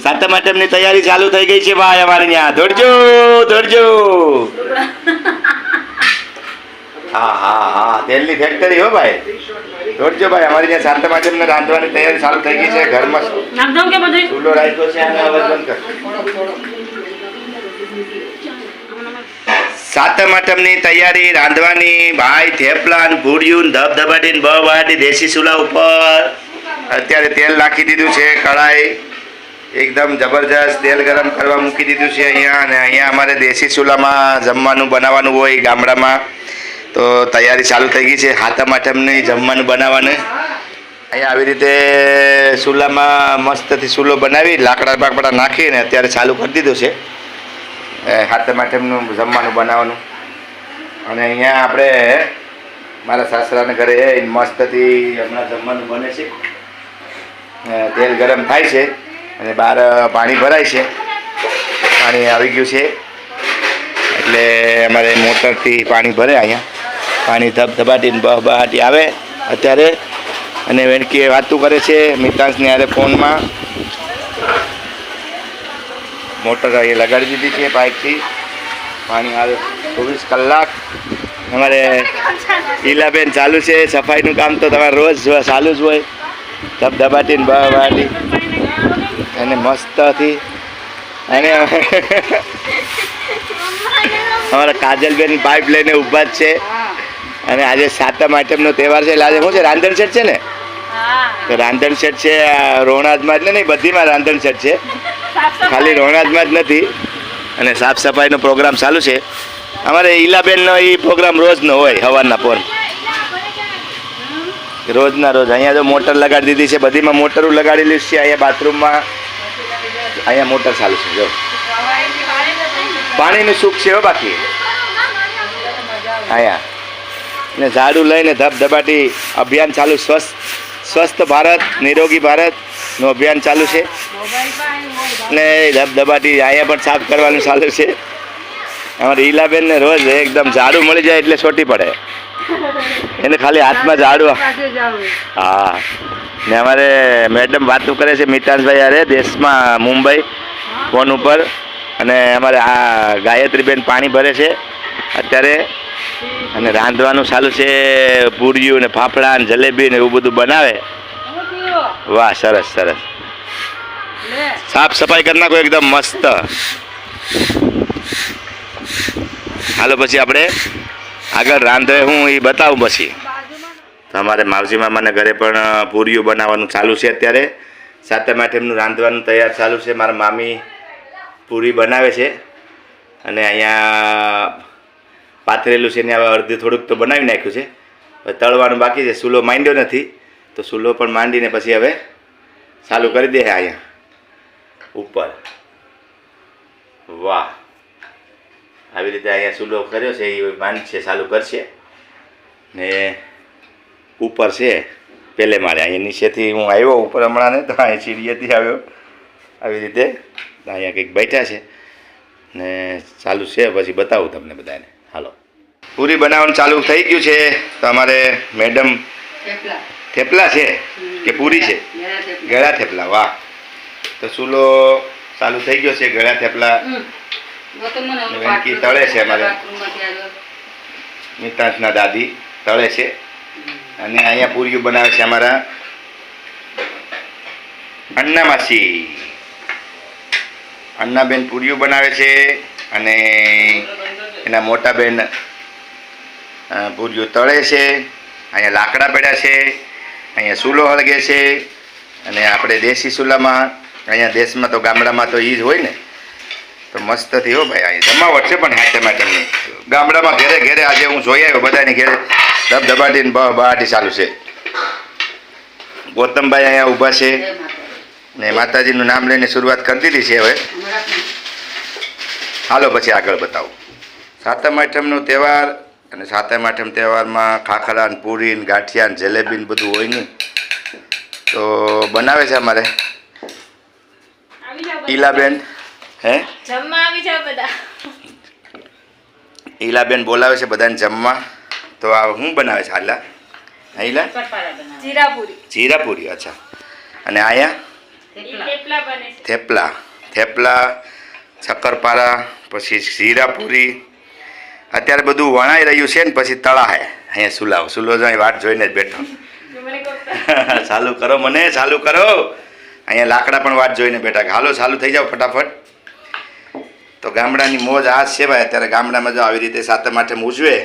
સાતમ આઠમની તૈયારી ચાલુ થઈ ગઈ છે ભાઈ અમારે ત્યાં. દોડજો દોડજો. હા હા હા તેલની ફેક્ટરી હો ભાઈ. દોડજો ભાઈ અમારી ત્યાં સાતમ આઠમને રાંધવાની તૈયારી ચાલુ થઈ ગઈ છે. ઘરમાં ચૂલો રાખ્યો છે અને અવાજ બંધ કર. સાતમ આઠમની તૈયારી રાંધવાની ભાઈ. થેપલા ને પૂડિયું ધબધબાટી ને બહાટી દેશી ચૂલા ઉપર અત્યારે તેલ નાખી દીધું છે. કઢાઈ એકદમ જબરજસ્ત તેલ ગરમ કરવા મૂકી દીધું છે અહીંયા. અને અહીંયા અમારે દેશી ચૂલામાં જમવાનું બનાવવાનું હોય ગામડામાં, તો તૈયારી ચાલુ થઈ ગઈ છે સાતમ આઠમની જમવાનું બનાવવાનું. અહીંયા આવી રીતે ચૂલામાં મસ્તથી ચૂલો બનાવી લાકડા બાકડા નાખીને અત્યારે ચાલુ કરી દીધું છે સાતમ આઠમનું જમવાનું બનાવવાનું. અને અહીંયા આપણે મારા સાસરાને ઘરે મસ્તથી હમણાં જમવાનું બને છે. તેલ ગરમ થાય છે અને બહાર પાણી ભરાય છે. પાણી આવી ગયું છે એટલે અમારે મોટરથી પાણી ભરે. અહીંયા પાણી ધબધબાટીને બહાટી આવે અત્યારે. અને વેણકીએ વાતું કરે છે મિતાંશને યારે ફોનમાં. મોટર અહીંયા લગાડી દીધી છે પાઇપથી. પાણી આવે 24 કલાક. અમારે ઈલાબેન ચાલુ છે સફાઈનું કામ. તો તમારે રોજ ચાલુ જ હોય ધબધબાટીને બહાટી અને મસ્તથી. અને અમારા કાજલબેન પાઇપ લઈને ઊભા જ છે. અને આજે સાતમ આઠમનો તહેવાર છે એટલે આજે શું છે રાંધણ સેટ છે ને. તો રાંધણ સેટ છે રોણાજમાં જ નહીં, બધીમાં રાંધણ સેટ છે, ખાલી રોણાજમાં જ નથી. અને સાફ સફાઈનો પ્રોગ્રામ ચાલુ છે અમારે. ઈલાબેનનો એ પ્રોગ્રામ રોજનો હોય સવારના પોર, રોજના રોજ. અહીંયા જો મોટર લગાડી દીધી છે, બધીમાં મોટરો લગાડેલી છે. અહીંયા બાથરૂમમાં અહીંયા મોટર ચાલુ છે. જો પાણીનું સુખ છે હો બાકી અહીંયા. ને ઝાડુ લઈને ધબધબાટી અભિયાન ચાલુ. સ્વસ્થ ભારત નિરોગી ભારતનું અભિયાન ચાલુ છે. ને ધબધબાટી અહીંયા પણ સાફ કરવાનું ચાલુ છે. અમારે ઈલાબેનને રોજ એકદમ ઝાડુ મળી જાય એટલે છોટી પડે એને, ખાલી હાથમાં ઝાડુ. હા. ને અમારે મેડમ વાતું કરે છે મિતાંશભાઈ યારે દેશમાં મુંબઈ ફોન ઉપર. અને અમારે આ ગાયત્રીબેન પાણી ભરે છે અત્યારે. અને રાંધવાનું ચાલુ છે. પૂરીયું ને ફાફડા ને જલેબી ને એવું બધું બનાવે. વાહ સરસ સરસ. સાફ સફાઈ કરી નાખો એકદમ મસ્ત. હાલો પછી આપણે આગળ રાંધે હું એ બતાવું પછી. તો અમારે માવજી મામાના ઘરે પણ પૂરીયું બનાવવાનું ચાલુ છે અત્યારે. સાતમ આઠમનું રાંધવાનું તૈયાર ચાલુ છે. મારા મામી પૂરી બનાવે છે અને અહીંયા પાથરેલું છે ને હવે અડધી થોડુંક તો બનાવી નાખ્યું છે. હવે તળવાનું બાકી છે. ચૂલો માંડ્યો નથી તો ચૂલો પણ માંડીને પછી હવે ચાલુ કરી દે અહીંયા ઉપર. વાહ આવી રીતે અહીંયા ચૂલો કર્યો છે એ માંડ છે ચાલુ કરશે. ને ઉપર છે પહેલે મારે. અહીંયા નીચેથી હું આવ્યો ઉપર હમણાં ને તો અહીંયા સીડીએથી આવ્યો. આવી રીતે અહીંયા કંઈક બેઠા છે ને ચાલુ છે. પછી બતાવું તમને બધાને. હાલો પૂરી બનાવવાનું ચાલુ થઈ ગયું છે. તો અમારે મેડમ થેપલા છે કે પૂરી છે? ગળા થેપલા. વાહ. તો ચૂલો ચાલુ થઈ ગયો છે. ગળા થેપલા વેણકી તળે છે. અમારે મિતાંશના દાદી તળે છે. અને અહીંયા પૂરીઓ બનાવે છે અમારા અન્ના માસી. અન્નાબેન પૂરીઓ બનાવે છે અને એના મોટા બેન પૂરીઓ તળે છે. અહીંયા લાકડા પડ્યા છે. અહીંયા ચૂલો હળગે છે. અને આપણે દેશી ચૂલામાં અહીંયા દેશમાં તો ગામડામાં તો એ જ હોય ને, તો મસ્ત થયો ભાઈ. અહીંયા જમાવટ છે પણ હાથે માટેની ગામડામાં ઘેરે ઘેરે આજે હું જોઈ આવ્યો બધાની ઘેરે ધબધબાટીને બહાટી ચાલુ છે. ગૌતમભાઈ અહીંયા ઊભા છે ને માતાજીનું નામ લઈને શરૂઆત કરી દીધી છે. હવે હાલો પછી આગળ બતાવું. સાતમ આઠમનો તહેવાર. અને સાતમ આઠમ તહેવારમાં ખાખરા ને પૂરી ને ગાંઠિયા ને જલેબી ને બધું હોય ને તો બનાવે છે અમારે ઈલાબેન. હે જમવા આવી જાવ બધા. ઈલાબેન બોલાવે છે બધાને જમવા. તો આ શું બનાવે છે હાલા? ઈલા જીરાપુરી. જીરાપુરી. અચ્છા. અને અહીંયા થેપલા બને છે. થેપલા શક્કરપારા પછી શીરાપુરી અત્યારે બધું વણાઈ રહ્યું છે ને પછી તળા હે અહીંયા સુલો જાય વાટ જોઈને જ બેઠો મને કહો ચાલુ કરો અહીંયા લાકડા પણ વાટ જોઈને બેઠા કે હાલો ચાલુ થઈ જાવ ફટાફટ. તો ગામડાની મોજ આ છે ભાઈ. અત્યારે ગામડામાં જો આવી રીતે સાતમ આઠમ ઉજવે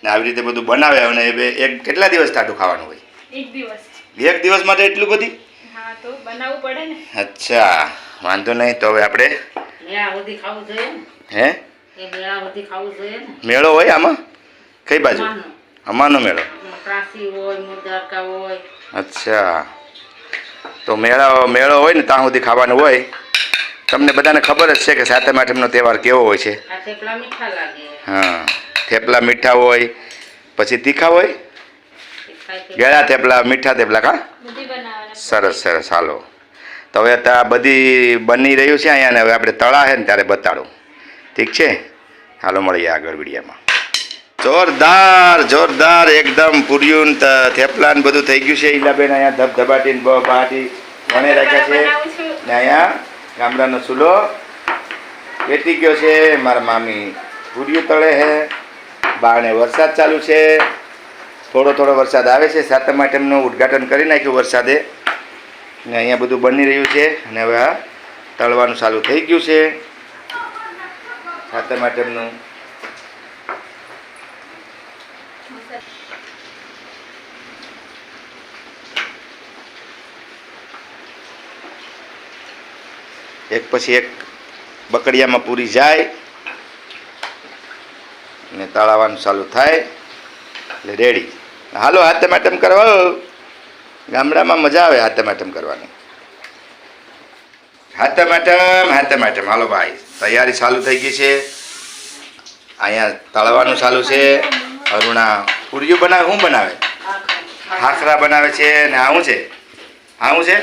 ને આવી રીતે બધું બનાવે અને એક કેટલા દિવસ ટાટું ખાવાનું હોય? એક દિવસ. એક દિવસ માટે એટલું બધી? હા તો બનાવવું પડે ને. અચ્છા વાંધો નહીં. તો હવે આપણે હે મેળો હોય આમાં? કઈ બાજુ? અમાનો મેળો? અચ્છા તો મેળો હોય ને ત્યાં સુધી ખાવાનું હોય. તમને બધાને ખબર જ છે કે સાતમ આઠમનો તહેવાર કેવો હોય છે. હા થેપલા મીઠા હોય પછી તીખા હોય. ગળા થેપલા મીઠા થેપલા કા બધી બનાવવાના. સરસ હાલો. તો હવે ત્યાં બધી બની રહ્યું છે અહીંયા ને હવે આપણે તળા છે ને ત્યારે બતાડું. ઠીક છે હાલો મળીએ આગળ વિડીયામાં. જોરદાર એકદમ પૂર્યું થેપલા ને બધું થઈ ગયું છે. ઈલાબેન અહીંયા ધબધબાટી બહાટી વણે રાખ્યા છે ને અહીંયા ગામડાનો ચૂલો પેટી ગયો છે. મારા મામી પૂર્યું તળે છે. બારણે વરસાદ ચાલુ છે. થોડો વરસાદ આવે છે. સાતમ આઠમનું ઉદ્ઘાટન કરી નાખ્યું વરસાદે ને અહીંયા બધું બની રહ્યું છે અને હવે આ તળવાનું ચાલુ થઈ ગયું છે સાતમ આઠમનું. એક પછી એક બકડિયામાં પૂરી જાય ને તળાવવાનું ચાલુ થાય એટલે રેડી. હાલો હાથમ આઠમ કરવા. ગામડામાં મજા આવે હાથમ આઠમ કરવાની. હાથમ આઠમ હાલો ભાઈ તૈયારી ચાલુ થઈ ગઈ છે. અહીંયા તળવાનું ચાલુ છે. અરુણા પૂરીઓ બનાવે. શું બનાવે? ખાખરા બનાવે છે ને આ શું છે?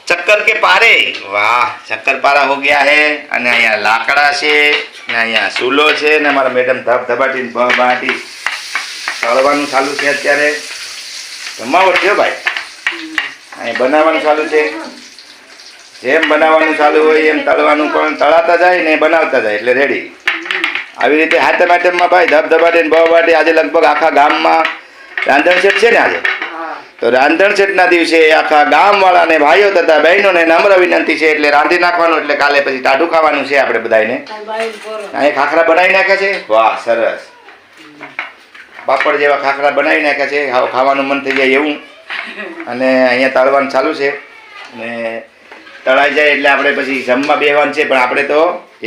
ચક્કર કે પારે. વાહ ચક્કર પારા હો ગયા હે. અને અહીંયા લાકડા છે ને અહીંયા ચૂલો છે ને અમારા મેડમ ધબધબાટી બહાટી તળવાનું ચાલુ છે. અત્યારે જમાવટ છે ભાઈ. અહીંયા બનાવવાનું ચાલુ છે. જેમ બનાવવાનું ચાલુ હોય એમ તળવાનું પણ તળાતા જાય ને બનાવતા જાય એટલે રેડી. આવી રીતે હાથમ આઠમમાં ભાઈ ધબધબાટી ને બહાટી આજે લગભગ આખા ગામમાં રાંધણ સેટ છે ને આજે. તો રાંધણ સેટના દિવસે આખા ગામવાળાને ભાઈઓ તથા બહેનોને નમ્ર વિનંતી છે એટલે રાંધી નાખવાનું એટલે કાલે પછી ટાઢું ખાવાનું છે આપણે બધાને. અહીંયા ખાખરા બનાવી નાખ્યા છે. વાહ સરસ. પાપડ જેવા ખાખરા બનાવી નાખ્યા છે. ખાવાનું મન થઈ જાય એવું. અને અહીંયા તળવાનું ચાલુ છે અને તળાઈ જાય એટલે આપણે પછી જમવા બેસવાનું છે. પણ આપણે તો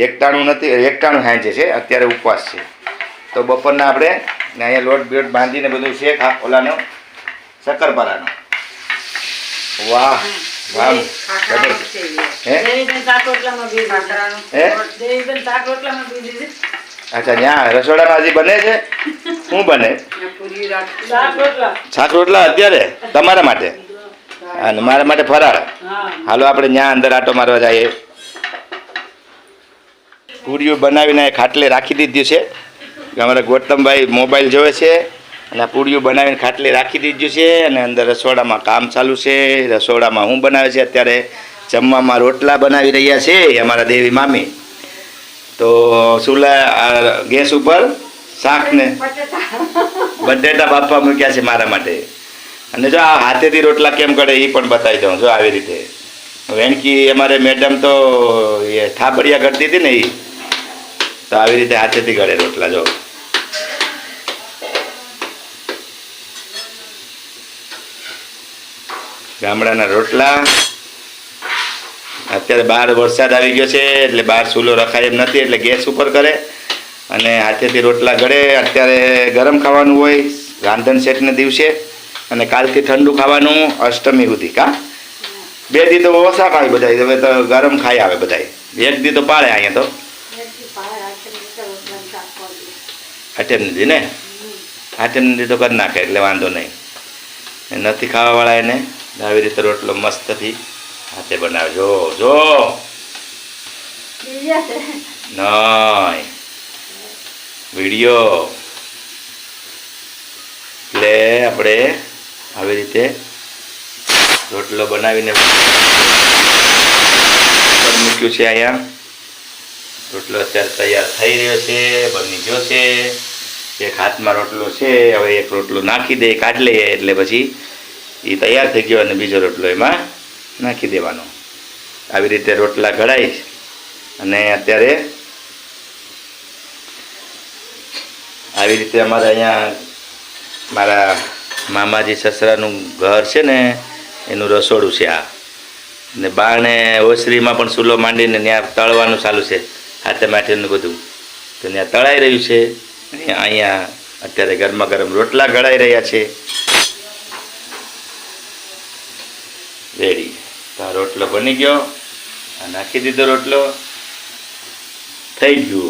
એકટાણું સાંજે છે. અત્યારે ઉપવાસ છે તો બપોરના આપણે અહીંયા લોટ બાંધીને બધું છે ઓલાનો શક્કરપારાનો. વાહ વાહ અચ્છા ત્યાં રસોડામાં હજી બને છે. શું બને? શાક રોટલા અત્યારે તમારા માટે અને મારા માટે ફરાળ. હાલો આપણે ત્યાં અંદર આટો મારવા જઈએ. પૂરીઓ બનાવીને ખાટલે રાખી દીધી છે. અમારા ગૌતમભાઈ મોબાઈલ જોવે છે અને પૂરીઓ બનાવીને ખાટલે રાખી દીધું છે અને અંદર રસોડામાં કામ ચાલુ છે. રસોડામાં હું બનાવે છે અત્યારે જમવામાં રોટલા બનાવી રહ્યા છે અમારા દેવી મામી. તો ચૂલા ગેસ ઉપર શાક ને બટેટા બાફવા મૂક્યા છે મારા માટે. અને જો આ હાથેથી રોટલા કેમ કરે એ પણ બતાવી દઉં. જો આવી રીતે વેણકી અમારે મેડમ તો એ થાબડિયા કરતી હતી ને એ તો આવી રીતે હાથેથી કરે રોટલા. જો ગામડાના રોટલા. અત્યારે બહાર વરસાદ આવી ગયો છે એટલે બહાર ચૂલો રખાય એમ નથી એટલે ગેસ ઉપર કરે અને હાથેથી રોટલા ગળે. અત્યારે ગરમ ખાવાનું હોય રાંધણ સેટને દિવસે અને કાલથી ઠંડુ ખાવાનું અષ્ટમી સુધી. કા 2 દી તો ઓછા ખાય બધા. હવે તો ગરમ ખાઈ આવે બધા. 1 દી તો પાળે અહીંયા તો આઠમની ને આઠમની તો કરી નાખે એટલે વાંધો નહીં. નથી ખાવાવાળા એને આવી રીતે રોટલો મસ્તથી હાથે બનાવે. જો નહીં વિડીયો એટલે આપણે આવી રીતે રોટલો બનાવીને મૂક્યું છે અહીંયા. રોટલો અત્યારે તૈયાર થઈ રહ્યો છે, બની ગયો છે. એક હાથમાં રોટલો છે, હવે એક રોટલો નાખી દે, કાઢી લઈએ એટલે પછી એ તૈયાર થઈ ગયો અને બીજો રોટલો એમાં નાખી દેવાનો. આવી રીતે રોટલા ઘડાઈ અને અત્યારે આવી રીતે અમારે અહીંયા મારા મામાજી સસરાનું ઘર છે ને એનું રસોડું છે આ. ને બારણે ઓસરીમાં પણ ચૂલો માંડીને ત્યાં તળવાનું ચાલુ છે, હાથે માટેનું બધું તો ત્યાં તળાઈ રહ્યું છે. અહીંયા અત્યારે ગરમા ગરમ રોટલા ઘડાઈ રહ્યા છે. રેડી. તો આ રોટલો બની ગયો, આ નાખી દીધો રોટલો, થઈ ગયું.